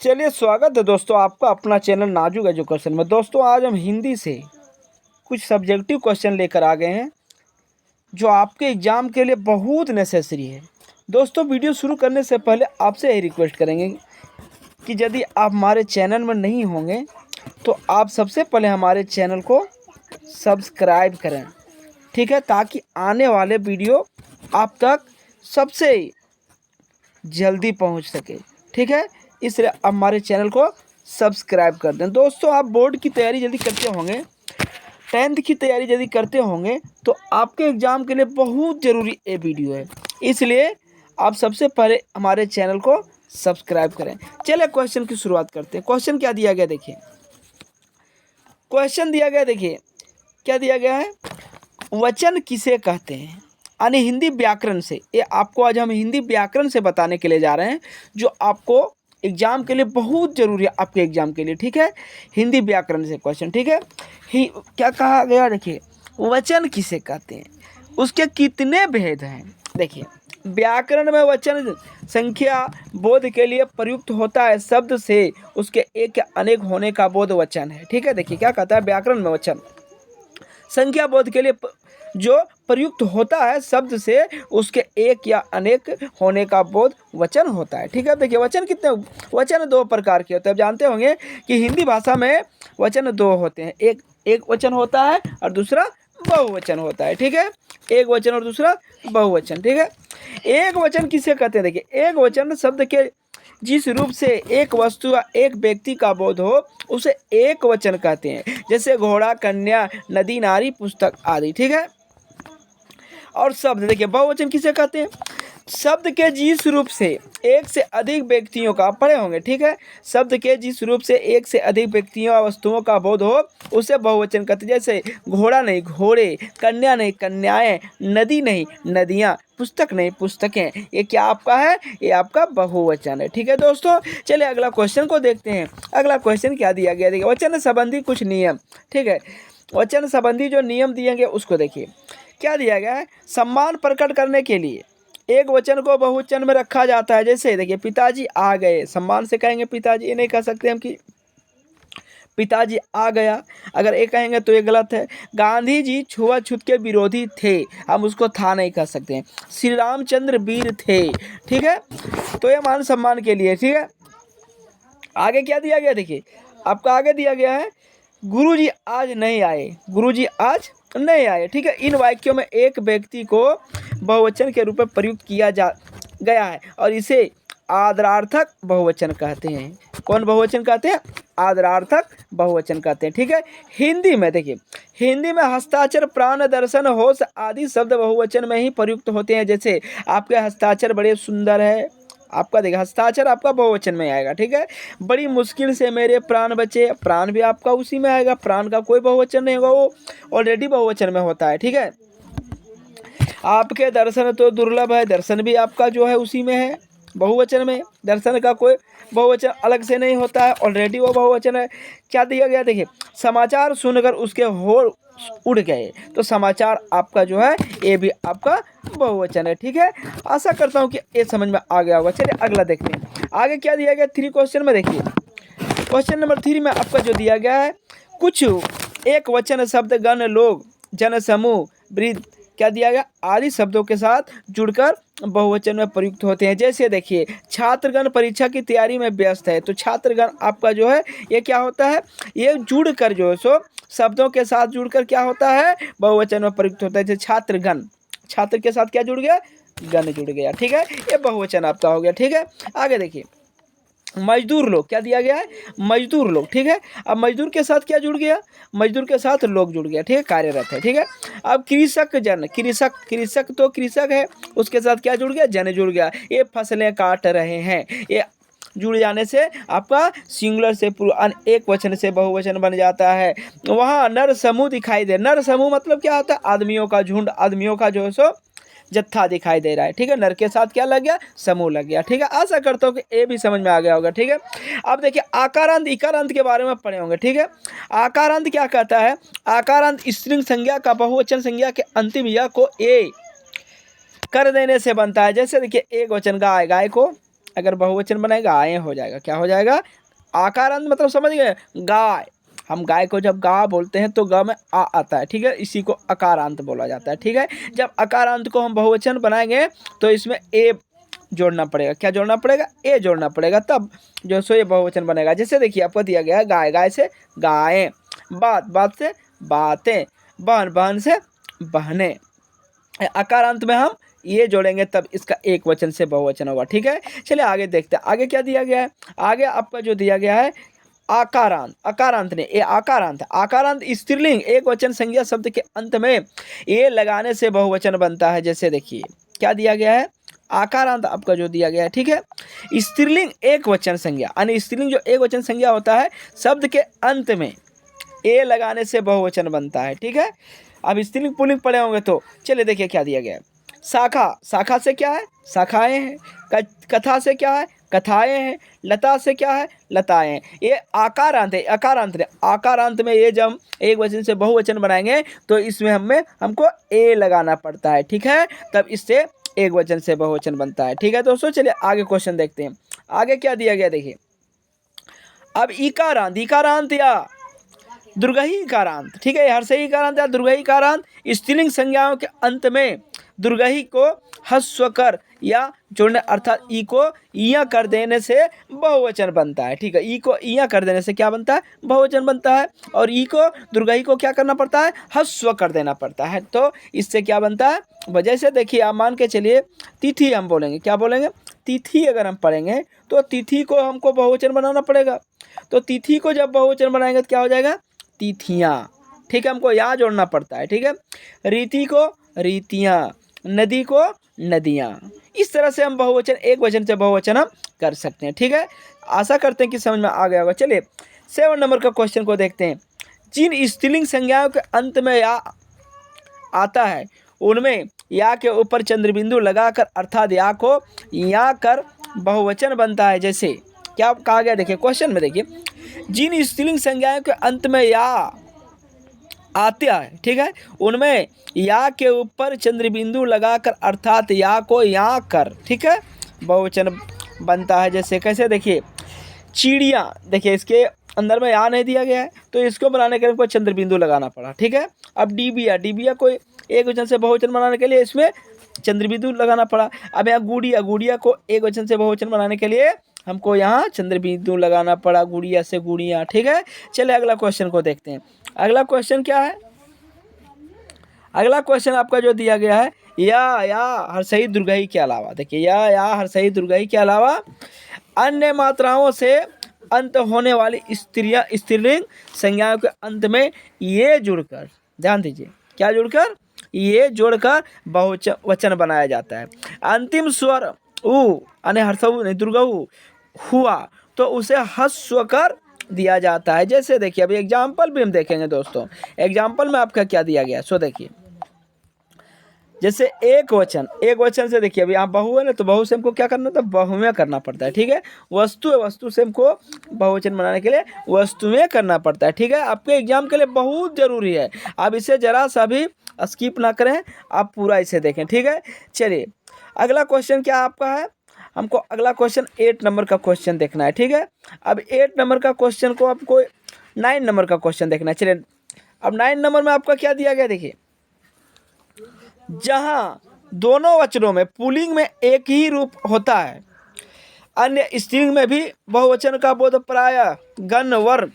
चलिए स्वागत है दोस्तों आपका अपना चैनल नाजुक एजुकेशन में। दोस्तों आज हम हिंदी से कुछ सब्जेक्टिव क्वेश्चन लेकर आ गए हैं जो आपके एग्ज़ाम के लिए बहुत नेसेसरी है। दोस्तों वीडियो शुरू करने से पहले आपसे यही रिक्वेस्ट करेंगे कि यदि आप हमारे चैनल में नहीं होंगे तो आप सबसे पहले हमारे चैनल को सब्सक्राइब करें, ठीक है, ताकि आने वाले वीडियो आप तक सबसे जल्दी पहुंच सके, ठीक है। इसलिए आप हमारे चैनल को सब्सक्राइब कर दें। दोस्तों आप बोर्ड की तैयारी यदि करते होंगे, 10th की तैयारी यदि करते होंगे तो आपके एग्ज़ाम के लिए बहुत ज़रूरी ये वीडियो है। इसलिए आप सबसे पहले हमारे चैनल को सब्सक्राइब करें। चलिए क्वेश्चन की शुरुआत करते हैं। क्वेश्चन क्या दिया गया देखिए, क्वेश्चन दिया गया देखिए क्या दिया गया है, वचन किसे कहते हैं, यानी हिंदी व्याकरण से। ये आपको आज हम हिंदी व्याकरण से बताने के लिए जा रहे हैं जो आपको एग्जाम के लिए बहुत ज़रूरी है, आपके एग्जाम के लिए, ठीक है। हिंदी व्याकरण से क्वेश्चन, ठीक है। क्या कहा गया देखिए, वचन किसे कहते हैं, उसके कितने भेद हैं। देखिए व्याकरण में वचन संख्या बोध के लिए प्रयुक्त होता है शब्द से उसके एक या अनेक होने का बोध वचन है, ठीक है। देखिए क्या कहता है, व्याकरण में वचन संख्या बोध के लिए जो प्रयुक्त होता है शब्द से उसके एक या अनेक होने का बोध वचन होता है, ठीक है। देखिए वचन कितने, वचन दो प्रकार के होते हैं। आप जानते होंगे कि हिंदी भाषा में वचन दो होते हैं, एक वचन होता है और दूसरा बहुवचन होता है, ठीक है। एक वचन और दूसरा बहुवचन, ठीक है। एक वचन किसे कहते हैं, देखिए एक वचन शब्द के जिस रूप से एक वस्तु या एक व्यक्ति का बोध हो उसे एक वचन कहते हैं, जैसे घोड़ा, कन्या, नदी, नारी, पुस्तक आदि, ठीक है। और शब्द देखिए बहुवचन किसे कहते हैं, शब्द के जिस रूप से एक से अधिक व्यक्तियों का, पढ़े होंगे, ठीक है। शब्द के जिस रूप से एक से अधिक व्यक्तियों या वस्तुओं का बोध हो उसे बहुवचन कहते हैं। जैसे घोड़ा नहीं घोड़े, कन्या नहीं कन्याएं, नदी नहीं नदियाँ, पुस्तक नहीं पुस्तकें। ये क्या आपका है, ये आपका बहुवचन है, ठीक है दोस्तों। चलिए अगला क्वेश्चन को देखते हैं। अगला क्वेश्चन क्या दिया गया देखिए, वचन संबंधी कुछ नियम, ठीक है। वचन संबंधी जो नियम दिए गए उसको देखिए क्या दिया गया है, सम्मान प्रकट करने के लिए एक वचन को बहुवचन में रखा जाता है। जैसे देखिए पिताजी आ गए, सम्मान से कहेंगे पिताजी, ये नहीं कह सकते हम कि पिताजी आ गया, अगर ये कहेंगे तो ये गलत है। गांधी जी छुआछूत के विरोधी थे, हम उसको था नहीं कह सकते हैं। श्री रामचंद्र वीर थे, ठीक है, तो ये मान सम्मान के लिए, ठीक है। आगे क्या दिया गया देखिए, आपका आगे दिया गया है, गुरुजी आज नहीं आए, गुरुजी आज नहीं आए, ठीक है। इन वाक्यों में एक व्यक्ति को बहुवचन के रूप में प्रयुक्त किया जा गया है और इसे आदरार्थक बहुवचन कहते हैं। कौन बहुवचन कहते हैं, आदरार्थक बहुवचन कहते हैं, ठीक है। हिंदी में देखिए, हिंदी में हस्ताक्षर, प्राण, दर्शन, होश आदि शब्द बहुवचन में ही प्रयुक्त होते हैं। जैसे आपके हस्ताक्षर बड़े सुंदर है, आपका देखिए हस्ताक्षर आपका बहुवचन में आएगा, ठीक है। बड़ी मुश्किल से मेरे प्राण बचे, प्राण भी आपका उसी में आएगा, प्राण का कोई बहुवचन नहीं होगा, वो ऑलरेडी बहुवचन में होता है, ठीक है। आपके दर्शन तो दुर्लभ है, दर्शन भी आपका जो है उसी में है, बहुवचन में। दर्शन का कोई बहुवचन अलग से नहीं होता है, ऑलरेडी वो बहुवचन है। क्या दिया गया देखिए, समाचार सुनकर उसके होश उड़ गए, तो समाचार आपका जो है ये भी आपका बहुवचन है, ठीक है। आशा करता हूँ कि ये समझ में आ गया होगा। चलिए अगला देखते हैं, आगे क्या दिया गया 3 क्वेश्चन में देखिए। क्वेश्चन नंबर 3 में आपका जो दिया गया है, कुछ एक वचन शब्द गण, लोग, जन समूह, वृद्ध, क्या दिया गया, आदि शब्दों के साथ जुड़कर बहुवचन में प्रयुक्त होते हैं। जैसे देखिए छात्रगण परीक्षा की तैयारी में व्यस्त है, तो छात्रगण आपका जो है ये क्या होता है, ये जुड़कर जो है सो शब्दों के साथ जुड़कर क्या होता है, बहुवचन में प्रयुक्त होता है। जैसे छात्रगण, छात्र के साथ क्या जुड़ गया, गण जुड़ गया, ठीक है, ये बहुवचन आपका हो गया, ठीक है। आगे देखिए मजदूर लोग, क्या दिया गया है, मजदूर लोग, ठीक है। अब मजदूर के साथ क्या जुड़ गया, मजदूर के साथ लोग जुड़ गया, ठीक है, कार्यरत है, ठीक है। अब कृषक जन, कृषक, कृषक तो कृषक है, उसके साथ क्या जुड़ गया, जन जुड़ गया। ये फसलें काट रहे हैं, ये जुड़ जाने से आपका सिंगुलर से एक वचन से बहुवचन बन जाता है। वहाँ नर समूह दिखाई दे, नर समूह मतलब क्या होता है, आदमियों का झुंड, आदमियों का जो है सो जत्था दिखाई दे रहा है, ठीक है। नर के साथ क्या लग गया, समूह लग गया, ठीक है। आशा करता हूँ कि ये भी समझ में आ गया होगा, ठीक है। अब देखिए आकारांत इकारांत के बारे में पढ़े होंगे, ठीक है। आकारांत क्या कहता है, आकारांत स्त्रीलिंग संज्ञा का बहुवचन संज्ञा के अंतिम या को ए कर देने से बनता है। जैसे देखिए एक वचन गाय, गाय को अगर बहुवचन बनाएगा गायें हो जाएगा। क्या हो जाएगा? आकारांत मतलब समझ गए, गाय। हम गाय को जब गा बोलते हैं तो ग में आ आता है, ठीक है, इसी को अकारांत बोला जाता है, ठीक है। जब अकारांत को हम बहुवचन बनाएंगे तो इसमें ए जोड़ना पड़ेगा। क्या जोड़ना पड़ेगा? ए जोड़ना पड़ेगा, तब जो सो ये बहुवचन बनेगा। जैसे देखिए आपको दिया गया है गाय, गाय से गायें, बात, बात से बातें, बहन, बहन से बहनें। अकारांत में हम ये जोड़ेंगे तब इसका एक वचन से बहुवचन होगा, ठीक है। चलिए आगे देखते हैं, आगे क्या दिया गया है। आगे आपका जो दिया गया है आकारांत, अकारांत ने ये आकारांत, आकारांत स्त्रीलिंग एक वचन संज्ञा शब्द के अंत में ये लगाने से बहुवचन बनता है। जैसे देखिए क्या दिया गया है, आकारांत आपका जो दिया गया है, ठीक है। स्त्रीलिंग एक वचन संज्ञा, यानी स्त्रीलिंग जो एक वचन संज्ञा होता है शब्द के अंत में ए लगाने से बहुवचन बनता है, ठीक है। अब स्त्रीलिंग पुल्लिंग पढ़े होंगे तो चलिए देखिए क्या दिया गया है। शाखा, शाखा से क्या है? शाखाएं हैं। कथा से क्या है? कथाएं हैं। लता से क्या है? लताएं हैं। ये आकारांत है, आकारांत है। आकारांत में ये जब एक वचन से बहुवचन बनाएंगे तो इसमें हमको ए लगाना पड़ता है, ठीक है, तब इससे एक वचन से बहुवचन बनता है, ठीक है दोस्तों। चलिए आगे क्वेश्चन देखते हैं, आगे क्या दिया गया देखिए। अब इकारांत, इकारांत या दुर्गही इकारांत, ठीक है, हर्षई इकारांत या दुर्गही इकारांत स्त्रीलिंग संज्ञाओं के अंत में दुर्गही को हस्व कर या जोड़ने अर्थात ई को इया कर देने से बहुवचन बनता है, ठीक है। ई को इया कर देने से क्या बनता है? बहुवचन बनता है। और ई को दुर्गही को क्या करना पड़ता है? हस्व कर देना पड़ता है, तो इससे क्या बनता है? वजह से देखिए आप मान के चलिए तिथि हम बोलेंगे, क्या बोलेंगे? तिथि अगर हम पढ़ेंगे तो तिथि को हमको बहुवचन बनाना पड़ेगा, तो तिथि को जब बहुवचन बनाएंगे तो क्या हो जाएगा? तिथियाँ, ठीक है, हमको यहाँ जोड़ना पड़ता है, ठीक है। रीति को रीतियाँ, नदी को नदियाँ, इस तरह से हम बहुवचन एक वचन से बहुवचन हम कर सकते हैं, ठीक है। आशा करते हैं कि समझ में आ गया होगा। चलिए 7 नंबर का क्वेश्चन को देखते हैं। जिन स्त्रीलिंग संज्ञाओं के अंत में या आता है उनमें या के ऊपर चंद्रबिंदु लगाकर अर्थात या को या कर बहुवचन बनता है। जैसे क्या कहा गया देखिए क्वेश्चन में, देखिए जिन स्त्रीलिंग संज्ञाओं के अंत में या आता है, ठीक है, उनमें या के ऊपर चंद्रबिंदु लगाकर अर्थात या को या कर, ठीक है, बहुवचन बनता है। जैसे कैसे देखिए चिड़िया, देखिए इसके अंदर में या नहीं दिया गया है तो इसको बनाने के लिए हमको चंद्रबिंदु लगाना पड़ा, ठीक है। अब डिबिया, डिबिया को एक वचन से बहुवचन बनाने के लिए इसमें चंद्रबिंदु लगाना पड़ा। अब यहाँ गुड़िया, गुड़िया को एक वचन से बहुवचन बनाने के लिए हमको यहाँ चंद्रबिंदु लगाना पड़ा, गुड़िया से गुड़िया, ठीक है। चलिए अगला क्वेश्चन को देखते हैं। अगला क्वेश्चन क्या है? अगला क्वेश्चन आपका जो दिया गया है या हर्षई दुर्गई के अलावा, देखिए या हर्षई दुर्गई के अलावा अन्य मात्राओं से अंत होने वाली स्त्रीलिंग संज्ञाओं के अंत में ये जुड़कर, ध्यान दीजिए, क्या जुड़कर? ये जोड़कर बहुवचन बनाया जाता है। अंतिम स्वर उ यानी हर्षऊ नहीं दुर्गऊ हुआ तो उसे हस्व कर दिया जाता है। जैसे देखिए अभी एग्जाम्पल भी हम देखेंगे दोस्तों। एग्जाम्पल में आपका क्या दिया गया सो देखिए, जैसे एक वचन से देखिए अभी यहाँ बहु है ना, तो बहु से हमको क्या करना होता है? बहुमें करना पड़ता है, ठीक है। वस्तु है, वस्तु से हमको बहुवचन बनाने के लिए वस्तुएं करना पड़ता है, ठीक है। आपके एग्जाम के लिए बहुत जरूरी है, आप इसे जरा सा भी स्किप ना करें, आप पूरा इसे देखें, ठीक है। चलिए अगला क्वेश्चन क्या आपका है? हमको अगला क्वेश्चन 8 नंबर का क्वेश्चन देखना है, ठीक है। अब 8 नंबर का क्वेश्चन को आपको 9 नंबर का क्वेश्चन देखना है। चलिए अब 9 नंबर में आपका क्या दिया गया देखिए, जहां दोनों वचनों में पुल्लिंग में एक ही रूप होता है, अन्य स्त्रीलिंग में भी बहुवचन का बोध प्राय गण वर्ग,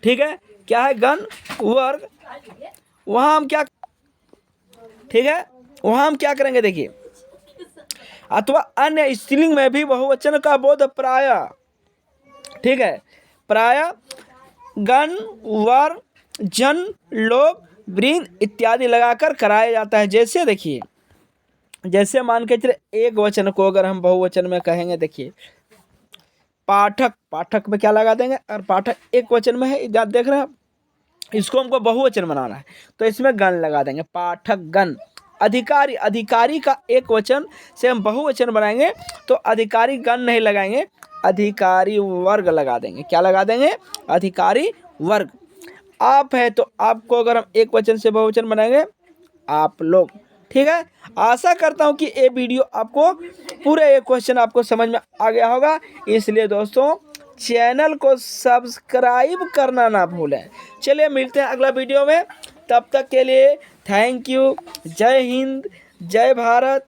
ठीक है, क्या है? गण वर्ग। वहां हम क्या, ठीक है, वहां हम क्या करेंगे देखिए, अथवा अन्य स्त्रीलिंग में भी बहुवचन का बोध प्राय, ठीक है, प्राय गण वर्ग जन लोग वृंद इत्यादि लगाकर कराया जाता है। जैसे देखिए, जैसे मान के चले एक वचन को अगर हम बहुवचन में कहेंगे, देखिए पाठक, पाठक में क्या लगा देंगे? और पाठक एक वचन में है, देख रहे हैं आप, इसको हमको बहुवचन बनाना है तो इसमें गण लगा देंगे, पाठक गण। अधिकारी, अधिकारी का एक वचन से हम बहुवचन बनाएंगे तो अधिकारी गण नहीं लगाएंगे, अधिकारी वर्ग लगा देंगे। क्या लगा देंगे? अधिकारी वर्ग। आप है तो आपको अगर हम एक वचन से बहुवचन बनाएंगे आप लोग, ठीक है, आशा करता हूँ कि ये वीडियो आपको पूरे ये क्वेश्चन आपको समझ में आ गया होगा। इसलिए दोस्तों चैनल को सब्सक्राइब करना ना भूलें। चलिए मिलते हैं अगला वीडियो में, तब तक के लिए थैंक यू। जय हिंद, जय भारत।